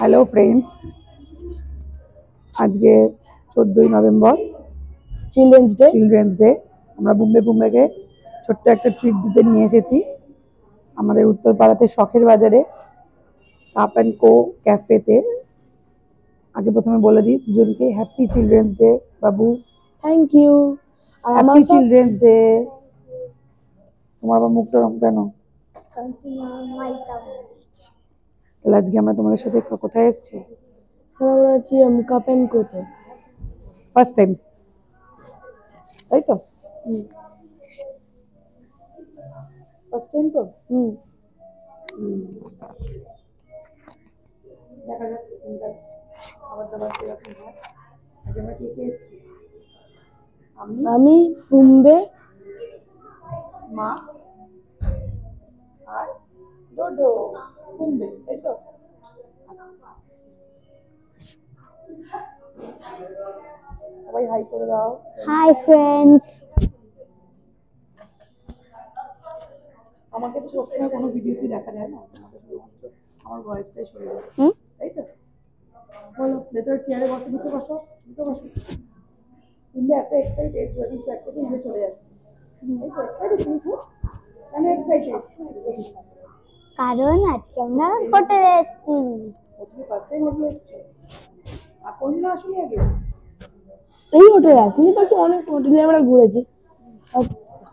Hello friends, আজকে 14ই November children's day. আমরা বোম্বেকে ছোট্ট একটা ট্রিট দিতে নিয়ে এসেছি আমাদের উত্তরপাড়াতে শখের বাজারে কাপ অ্যান্ড কো ক্যাফেতে। আগে প্রথমে বলে দিই দুজনকে হ্যাপি চিলড্রেন্স ডে। বাবু থ্যাংক ইউ। আর হ্যাপি চিলড্রেন্স ডে। তোমার আবার মুখটা রং কেন? তাহলে আজকে আমরা তোমাদের সাথে কোথায় এসেছি? আমরা আছি কাপ অ্যান্ড কোতে ফার্স্ট টাইম, তাই তো? ফার্স্ট টাইম তো। দেখা যাক খাবার দাবার কিরকম হয়। আজ আমরা কে কে এসেছি? আমি বোম্বে, মা আর ডোডো। বোম্বে, তাই তো? সবাই হাই করে দাও। Hi friends. আমাকে তো সবসময় কোনো ভিডিওতে দেখা যায় না, আমার ভয়েসটাই শুনে যায়, তাই তো? বলো, ভেতরে চেয়ারে বসো, ঢুকে বসো। তুমি এত এক্সাইটেড, যদি চেয়ার থেকে উঠে চলে যাচ্ছে। কেন এক্সাইটেড? কারণ আজকে আমরা হোটেলে এসেছি। তুমি ফার্স্ট টাইম হোটেলে এসেছো? আর কোনদিন আসলে আগে? এই হোটেলে আসিনি, বাকি অনেক হোটেলে আমরা ঘুরেছি,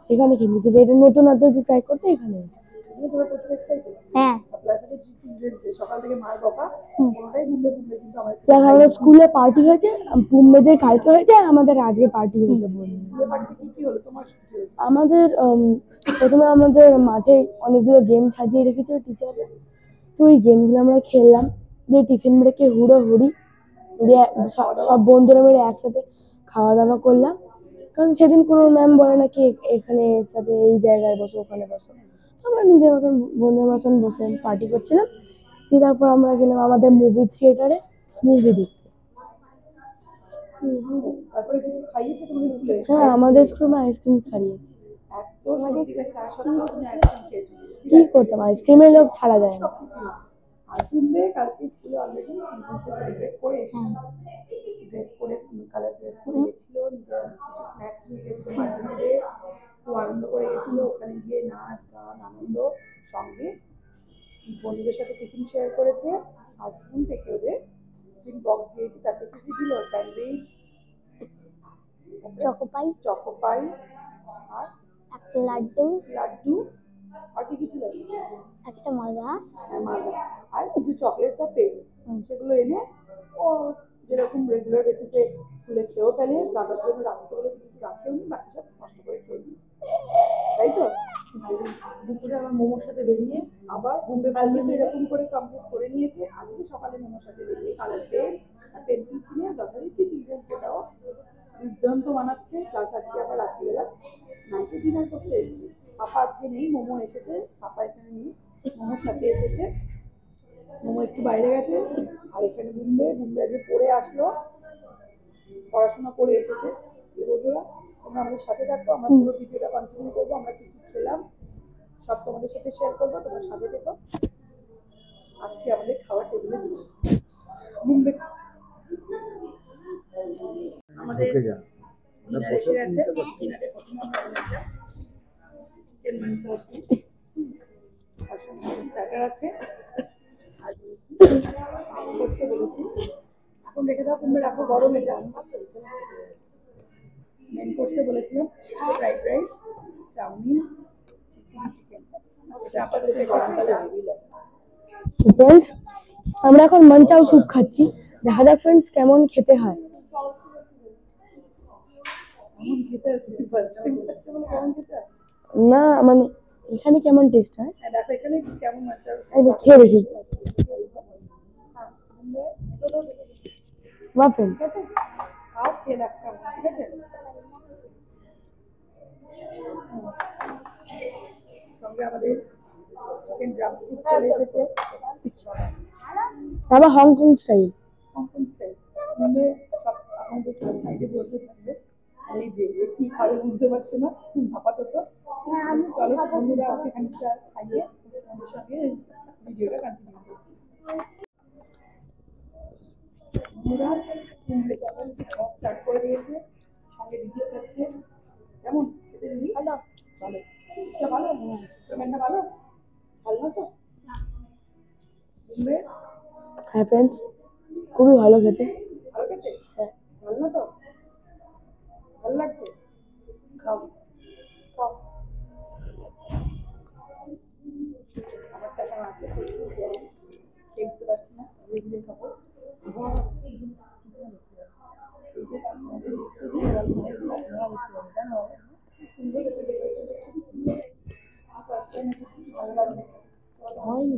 সেখানে কিন্তু এটা নতুন ট্রাই করতে এখানে এসেছি। তোমরা প্রচুর এক্সাইটেড? হ্যাঁ। সকাল থেকে মার বকা, কোনোটাই ঘুরলে কিন্তু আমাদের স্কুলে পার্টি হয়েছে, বোম্বেদের কালকে হয়েছে, আমাদের আজকে পার্টি হয়েছে। স্কুলে পার্টিতে কি হলো তোমার? আমাদের প্রথমে আমাদের মাঠে অনেকগুলো গেম সাজিয়ে রেখেছিল টিচাররা, তো ওই গেমগুলো আমরা খেললাম, দিয়ে টিফিন ব্রেকে হুড়োহুড়ি দিয়ে সব বন্ধুরা মিলে একসাথে খাওয়া দাওয়া করলাম। কারণ সেদিন কোনো ম্যাম বলে না কি এখানে সাথে এই জায়গায় বসো, ওখানে বসো। আমরা নিজের মতন বন্ধুর মতন বসে পার্টি করছিলাম। দিয়ে তারপর আমরা গেলাম আমাদের মুভি থিয়েটারে মুভি দেখতে। হ্যাঁ, আমাদের স্কুলে আইসক্রিম খাইয়েছে। কি করতাম, আইসক্রিমের লোক ছাড়া যায় না। আর তুমি কালকে স্কুলে অলরেডি সেলিব্রেট করে ড্রেস করে, কালার ড্রেস পরে গেছিল, স্ন্যাক্স নিয়ে গেছিল মার্কেটে, খুব আনন্দ করে গেছিল। ওখানে গিয়ে নাচ গান আনন্দ সঙ্গে বন্ধুদের সাথে টিফিন শেয়ার করেছে। আর স্কুল থেকে ওদের টিফিন বক্স দিয়েছে, তাতে কি ছিল? স্যান্ডউইচ, চকোপাই আর একটা লাড্ডু আর কি ছিল? একটা মাজা আর কিছু চকলেটস আর পেন। সেগুলো এনে ও যেরকম রেগুলার বেসিসে স্কুলে খেয়েও ফেলে, দাদার জন্য রাখতে বলে কিছু রাখেও নি, বাকি সব নষ্ট করে খেয়ে দিয়েছে, তাই তো? দুপুরে আমার মোমোর সাথে বেরিয়ে আবার বোম্বে কালকে এরকম করে কমপ্লিট করে নিয়েছে। আজকে সকালে মোমোর সাথে বেরিয়ে কালার পেন আর পেন্সিল কিনে যথারীতি চিলড্রেন্স ডেটাও দুর্দান্ত বানাচ্ছে। প্লাস আজকে আবার রাত্রিবেলা নাইটে ডিনার করতে এসেছি। পাপা আজকে নেই, মোমো এসেছে, পাপা এখানে নেই, মোমোর সাথে এসেছে। মোমো একটু বাইরে গেছে, আর এখানে বোম্বে আজকে পড়ে আসলো, পড়াশোনা করে এসেছে। বন্ধুরা, তোমরা আমাদের সাথে থাকো, আমরা পুরো ভিডিওটা কন্টিনিউ করবো। আমরা কি কি খেলাম সব তোমাদের সাথে শেয়ার করবো, তোমরা সাথে থেকো। আসছি আমাদের খাওয়ার টেবিলে। বোম্বে আমাদের এসে গেছে। স্টার্টার আছে, এখন রেখে দাও, তুমি রাখো গরম। এটা মেন কোর্সে বলেছিলাম ফ্রাইড রাইস, চাউমিন, চিকেন। এটা আপাতত গরমকালে ফ্রেন্ডস, আমরা এখন মাঞ্চাও স্যুপ খাচ্ছি। দেখা যাক ফ্রেন্ডস কেমন খেতে হয়। না মানে এখানে কেমন টেস্ট হয় দেখো, এখানে কেমন মাঞ্চাও খেয়ে দেখি। বাহ ফ্রেন্ডস, খাও, খেয়ে রাখতাম, ঠিক আছে? সঙ্গে আমাদের চিকেন ড্রামস্টিক চলে এসেছে, আবার হংকং স্টাইল। আমাদের সাইডে বলতে থাকবে, এই যে কি খাবে বুঝতে পারছে না আপাতত। চলো বন্ধুরা, আমাকে খানিকটা খাইয়ে আমাদের সঙ্গে ভিডিওটা কন্টিনিউ করছি। স্টার্ট করে দিয়েছে, সঙ্গে দিদিও খাচ্ছে। কেমন খেতে দিদি? ভালো ভালো ভালো পেমেন্টটা ভালো ভালো তো? হ্যাঁ ফ্রেন্ডস, খুবই ভালো খেতে। ভালো খেতে? হ্যাঁ। ভালো না তো? ভালো লাগছে? খাও খাও। আমার টাকা আছে, খেতে পারছি না, দিয়ে খাবো। হয়নি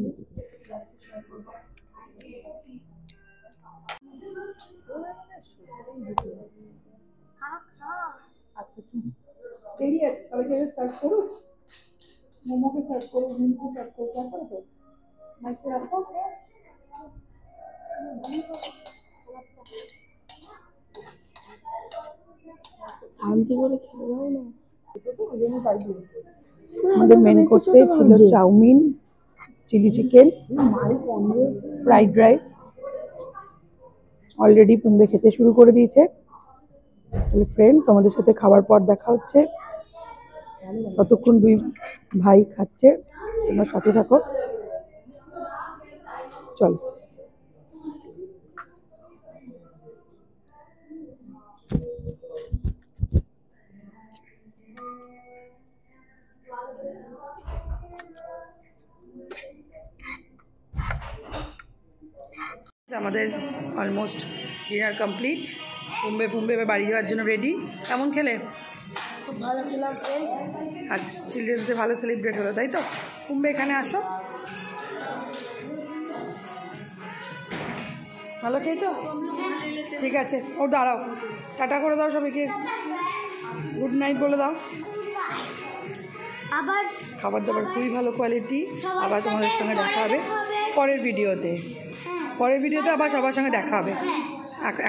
আচ্ছা ঠিক দেরি আছে, সবাইকে সার্ভ করুক, মোমোকে সার্ভ করুক, মিমকে সার্ভ করুক, তারপরে তো মাইকে রাখো। শান্তি করে খেয়ে দাও না। আমাদের মেন কোর্সে ছিল chowmein, chilli chicken, fried rice. Already পুম্বে খেতে শুরু করে দিয়েছে। তাহলে ফ্রেন্ড, তোমাদের সাথে খাবার পর দেখা হচ্ছে। ততক্ষণ দুই ভাই খাচ্ছে, তোমরা সাথে থাকো। চল। আমাদের অলমোস্ট ডিনার কমপ্লিট। পুম্বে এবার বাড়ি যাওয়ার জন্য রেডি। কেমন খেলে? খুব ভালো খেলাম ফ্রেন্ডস। আর চিলড্রেন্স ডে ভালো সেলিব্রেট হলো, তাই তো? পুম্বে এখানে আসো। ভালো খেয়েছো? ঠিক আছে, ও দাঁড়াও, টাটা করে দাও সবাইকে, গুড নাইট বলে দাও। আবার খাবার দাবার খুবই ভালো কোয়ালিটি। আবার তোমাদের সঙ্গে দেখা হবে পরের ভিডিওতে। পরের ভিডিওতে আবার সবার সঙ্গে দেখা হবে।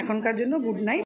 এখনকার জন্য গুড নাইট।